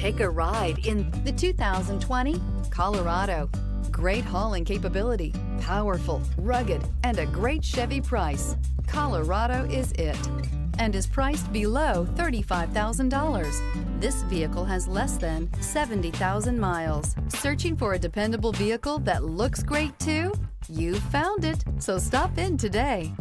Take a ride in the 2020 Colorado. Great hauling capability, powerful, rugged, and a great Chevy price. Colorado is it, and is priced below $35,000. This vehicle has less than 70,000 miles. Searching for a dependable vehicle that looks great too? You found it, so stop in today.